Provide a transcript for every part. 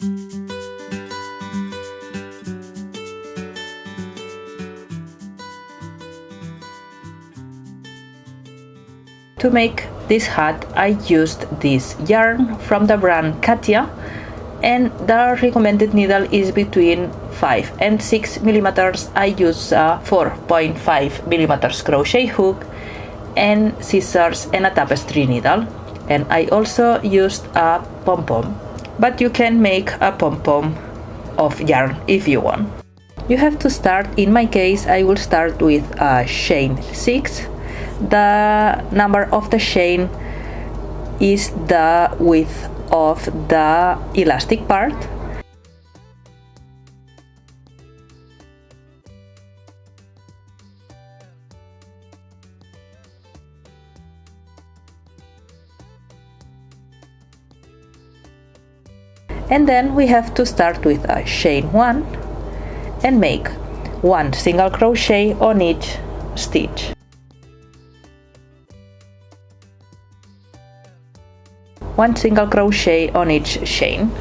To make this hat, I used this yarn from the brand Katia, and the recommended needle is between 5 and 6 millimeters. I use a 4.5 millimeters crochet hook and scissors and a tapestry needle, and I also used a pom-pom, but you can make a pom-pom of yarn if you want. You have to start, in my case I will start with a chain 6. The number of the chain is the width of the elastic part. And then we have to start with a chain 1 and make 1 single crochet on each stitch. One single crochet on each chain.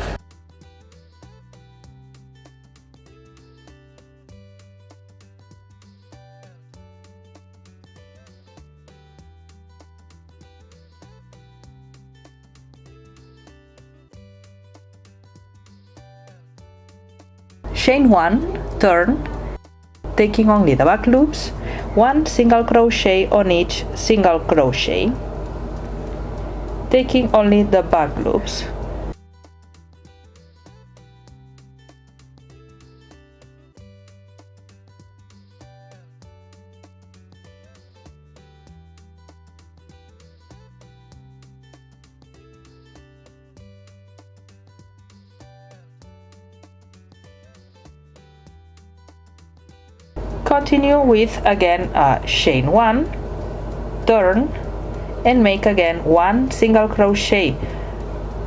Chain 1, turn, taking only the back loops, 1 single crochet on each single crochet, taking only the back loops. Continue with again a chain 1, turn, and make again 1 single crochet,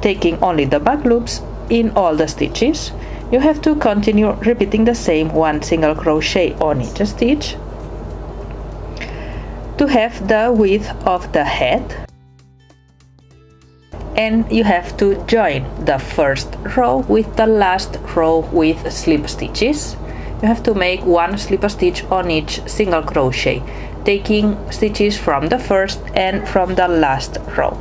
taking only the back loops in all the stitches. You have to continue repeating the same 1 single crochet on each stitch to have the width of the head, and you have to join the first row with the last row with slip stitches. You have to make 1 slip stitch on each single crochet, taking stitches from the first and from the last row.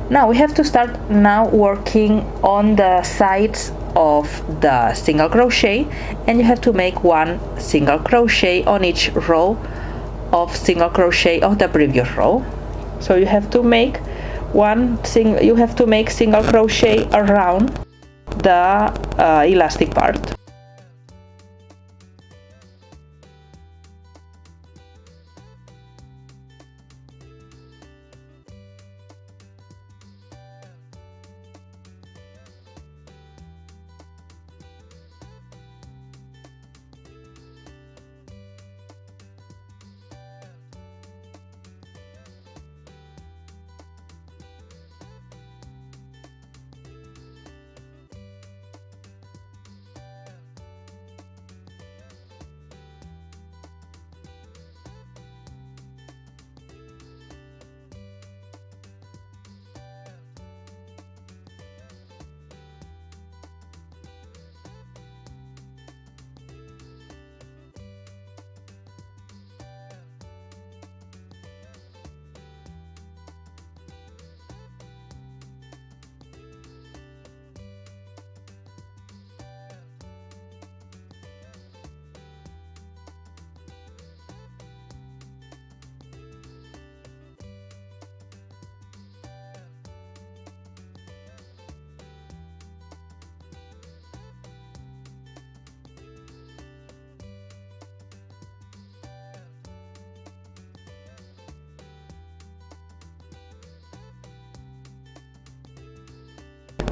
Now we have to start now working on the sides of the single crochet, and you have to make 1 single crochet on each row of single crochet of the previous row. So you have to make single crochet around the elastic part.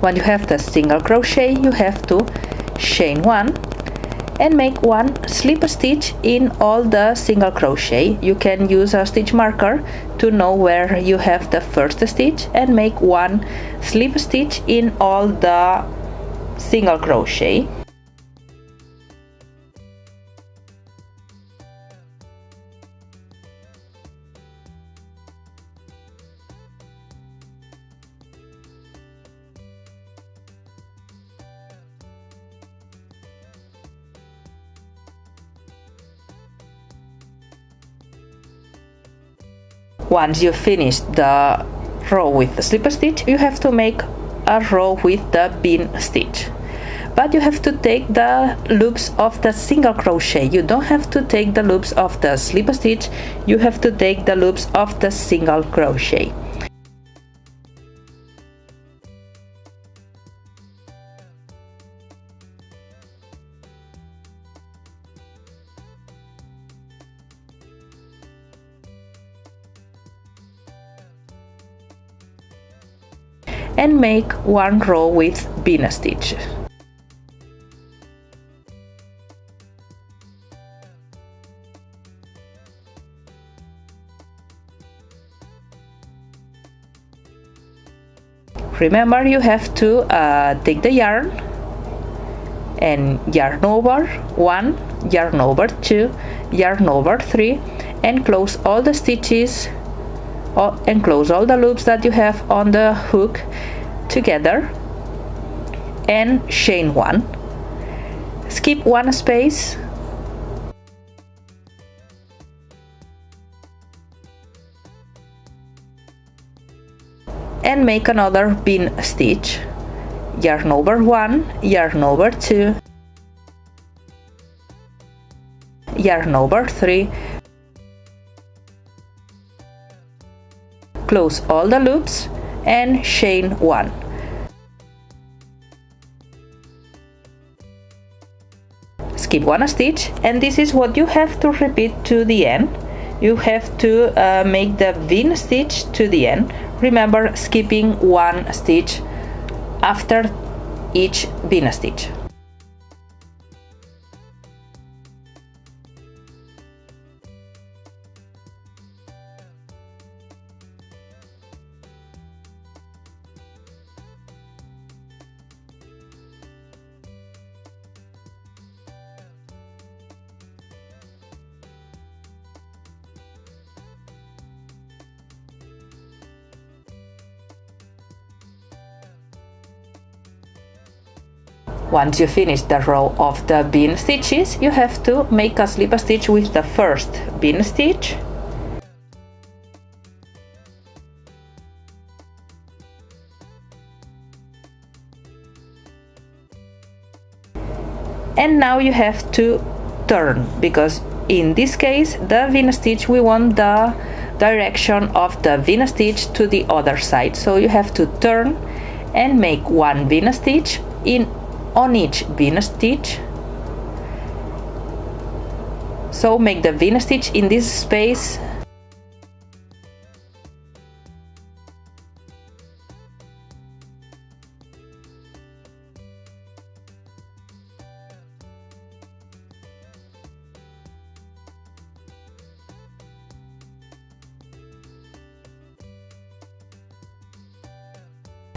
When you have the single crochet, you have to chain 1 and make 1 slip stitch in all the single crochet. You can use a stitch marker to know where you have the first stitch and make 1 slip stitch in all the single crochet. Once you finish the row with the slip stitch, you have to make a row with the bean stitch. But you have to take the loops of the single crochet. You don't have to take the loops of the slip stitch, you have to take the loops of the single crochet. And make 1 row with bean stitch. Remember, you have to take the yarn and yarn over 1, yarn over 2, yarn over 3, and close all the stitches and close all the loops that you have on the hook together and chain 1. Skip 1 space and make another bean stitch. Yarn over 1, yarn over 2, yarn over 3, close all the loops and chain 1. Skip 1 stitch, and this is what you have to repeat to the end. You have to make the bean stitch to the end. Remember, skipping 1 stitch after each bean stitch. Once you finish the row of the bean stitches, you have to make a slip stitch with the first bean stitch, and now you have to turn, because in this case the bean stitch, we want the direction of the bean stitch to the other side, so you have to turn and make 1 bean stitch on each bean stitch. So make the bean stitch in this space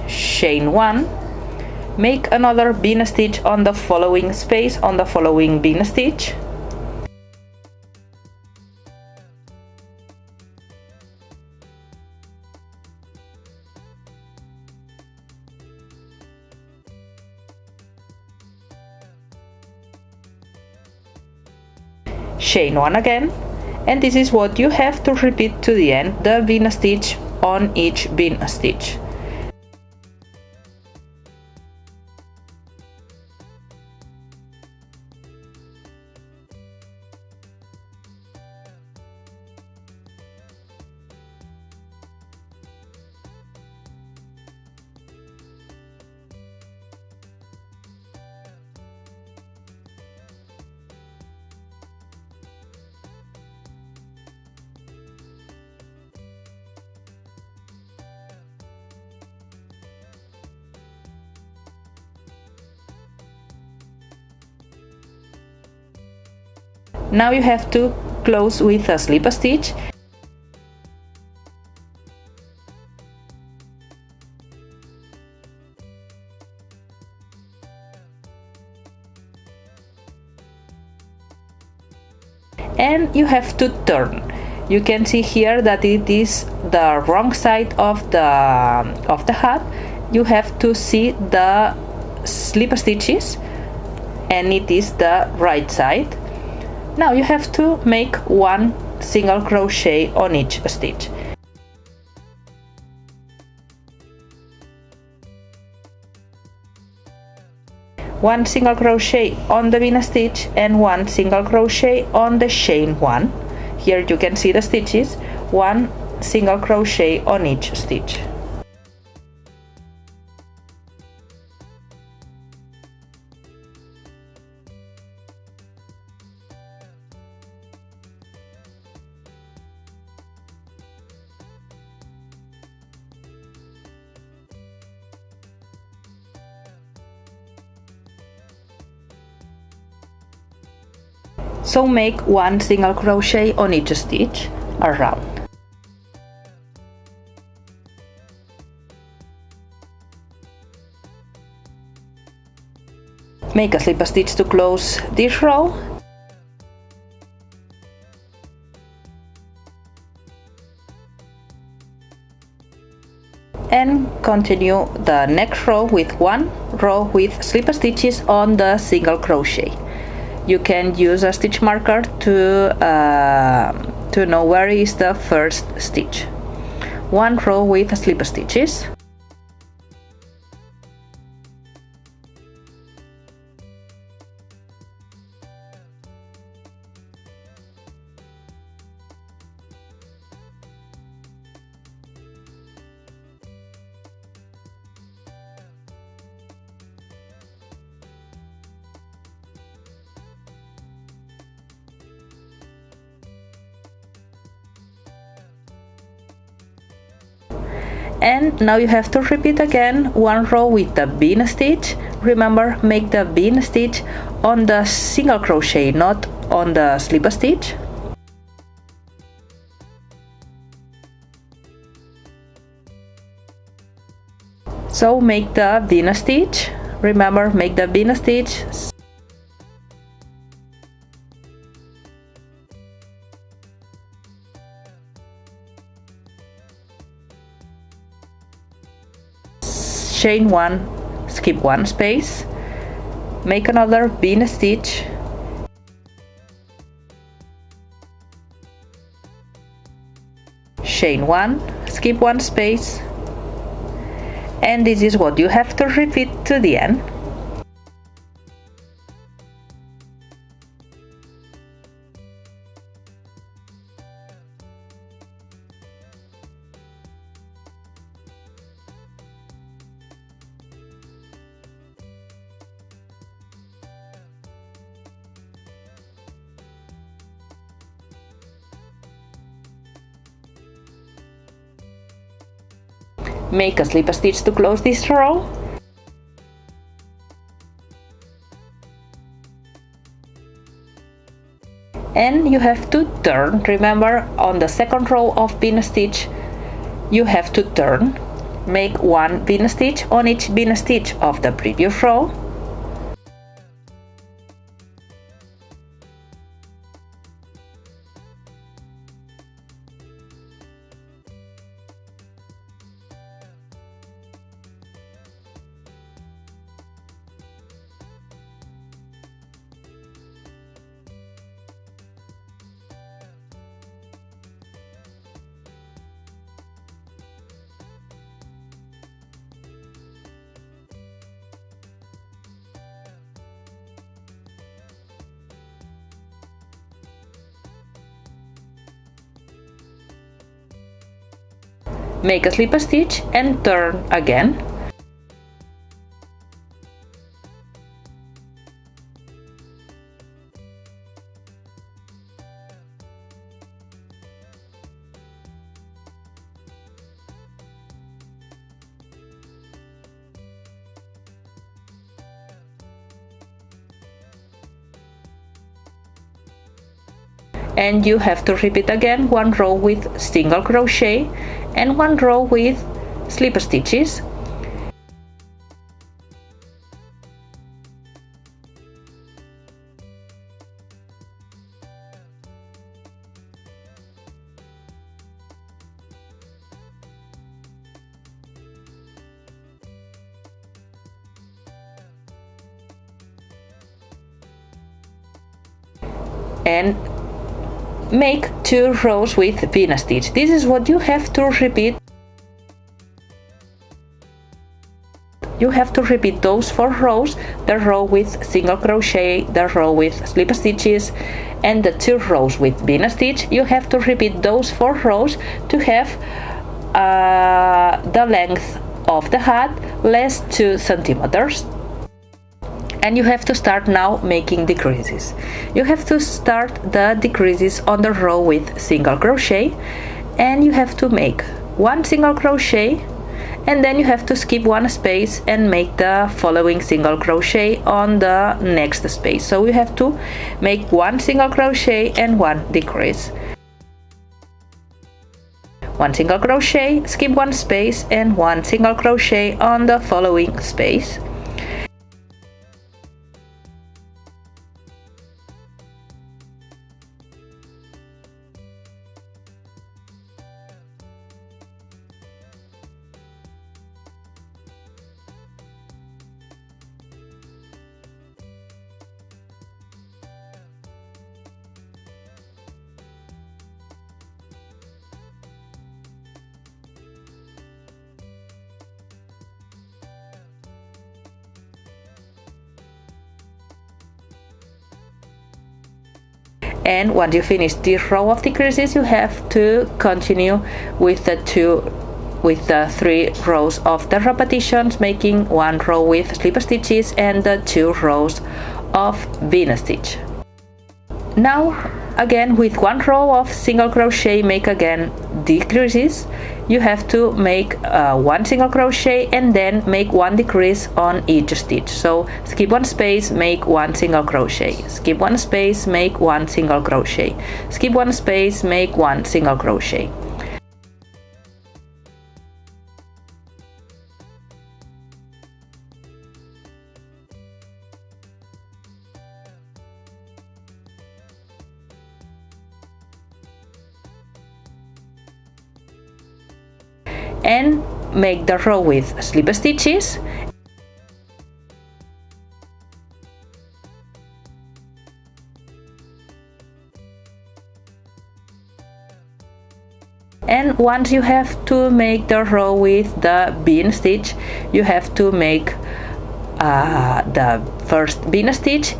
chain 1, make another bean stitch on the following space on the following bean stitch, chain 1 again, and this is what you have to repeat to the end, the bean stitch on each bean stitch. Now you have to close with a slip stitch. And you have to turn. You can see here that it is the wrong side of the hat. You have to see the slip stitches, and it is the right side. Now you have to make one single crochet on each stitch. One single crochet on the bean stitch and one single crochet on the chain one. Here you can see the stitches. One single crochet on each stitch. So make one single crochet on each stitch around. Make a slip stitch to close this row. And continue the next row with one row with slip stitches on the single crochet. You can use a stitch marker to know where is the first stitch. One row with slip stitches. And now you have to repeat again one row with the bean stitch. Remember, make the bean stitch on the single crochet, not on the slip stitch. So make the bean stitch. Remember, make the bean stitch. Chain one, skip one space, make another bean stitch, chain one, skip one space, and this is what you have to repeat to the end. Make a slip stitch to close this row. And you have to turn. Remember, on the second row of bean stitch, you have to turn. Make one bean stitch on each bean stitch of the previous row. Make a slip stitch and turn again. and you have to repeat again one row with single crochet and one row with slip stitches. And make 2 rows with pin stitch. This is what you have to repeat. You have to repeat those 4 rows, the row with single crochet, the row with slip stitches, and the 2 rows with pin stitch. You have to repeat those 4 rows to have the length of the hat less 2 centimeters. And you have to start now making decreases. You have to start the decreases on the row with single crochet, and you have to make 1 single crochet, and then you have to skip 1 space and make the following single crochet on the next space. So you have to make 1 single crochet and 1 decrease. 1 single crochet, skip 1 space, and 1 single crochet on the following space. And once you finish this row of decreases, you have to continue with the 3 rows of the repetitions, making 1 row with slip stitches and the 2 rows of pin stitch. Now again, with 1 row of single crochet, make again decreases. You have to make 1 single crochet and then make 1 decrease on each stitch. So skip 1 space, make 1 single crochet, skip 1 space, make 1 single crochet, skip 1 space, make 1 single crochet. And make the row with slip stitches, and once you have to make the row with the pin stitch, you have to make the first pin stitch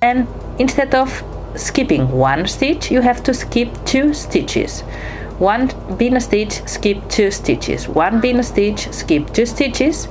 and instead of skipping 1 stitch, you have to skip 2 stitches. 1 pin stitch, skip 2 stitches, 1 pin stitch, skip 2 stitches.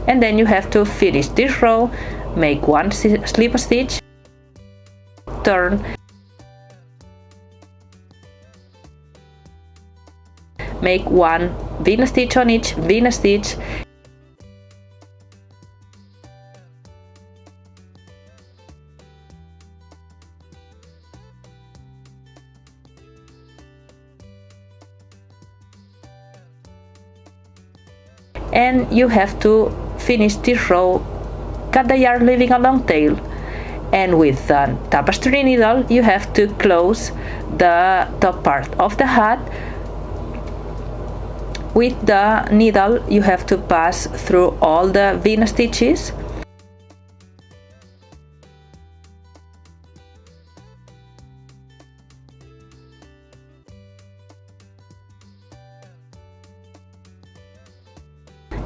And then you have to finish this row, make 1 slip stitch, turn, make 1 pin stitch on each pin stitch, and you have to finish this row, cut the yarn leaving a long tail, And with the tapestry needle you have to close the top part of the hat. With the needle you have to pass through all the V stitches.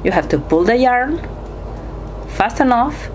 You have to pull the yarn fast enough.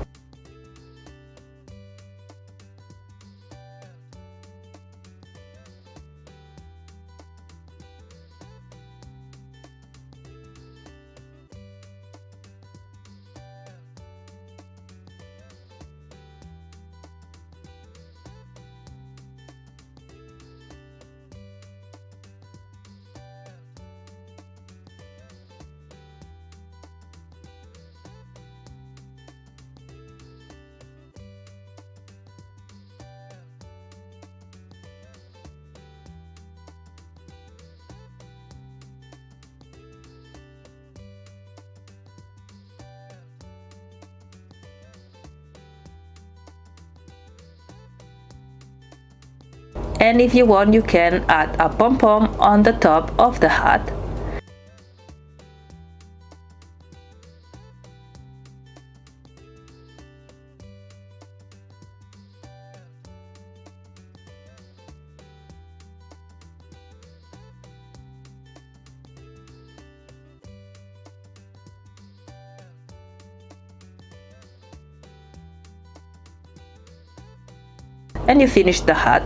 And if you want, you can add a pom-pom on the top of the hat. And you finish the hat.